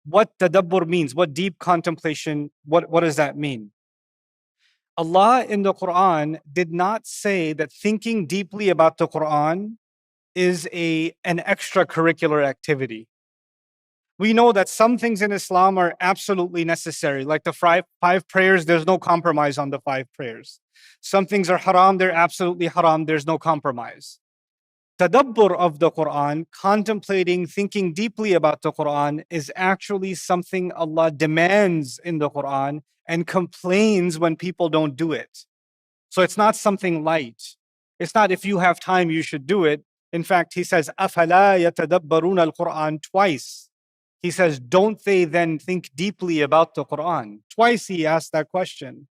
what tadabbur means, what deep contemplation, what does that mean? Allah in the Quran did not say that thinking deeply about the Quran is an extracurricular activity. We know that some things in Islam are absolutely necessary, like the five prayers, there's no compromise on the five prayers. Some things are haram, they're absolutely haram, there's no compromise. Tadabbur of the Quran, contemplating, thinking deeply about the Quran, is actually something Allah demands in the Quran and complains when people don't do it. So it's not something light. It's not if you have time, you should do it. In fact, he says, أَفَلَا يَتَدَبَّرُونَ الْقُرْآنَ twice. He says, don't they then think deeply about the Quran? Twice he asked that question.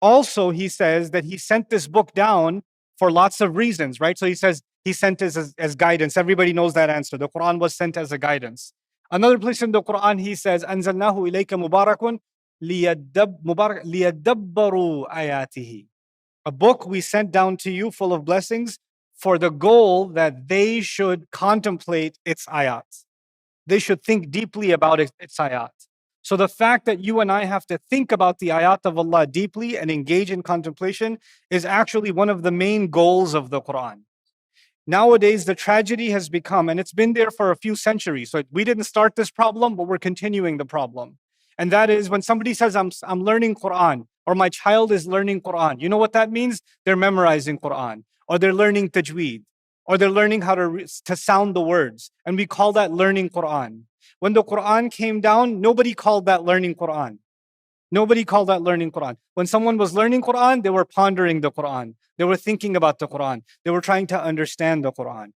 Also, he says that he sent this book down for lots of reasons, right? So he says he sent it as guidance. Everybody knows that answer. The Quran was sent as a guidance. Another place in the Quran, he says, أَنزَلْنَاهُ إِلَيْكَ مُبَارَكٌ لِيَدَّبَّرُوا آيَاتِهِ. A book we sent down to you full of blessings for the goal that they should contemplate its ayat. They should think deeply about its ayat. So the fact that you and I have to think about the ayat of Allah deeply and engage in contemplation is actually one of the main goals of the Quran. Nowadays, the tragedy has become, and it's been there for a few centuries, so we didn't start this problem, but we're continuing the problem. And that is when somebody says, I'm learning Quran, or my child is learning Quran, you know what that means? They're memorizing Quran, or they're learning tajweed, or they're learning how to sound the words. And we call that learning Quran. When the Quran came down, nobody called that learning Quran. Nobody called that learning Quran. When someone was learning Quran, they were pondering the Quran. They were thinking about the Quran. They were trying to understand the Quran.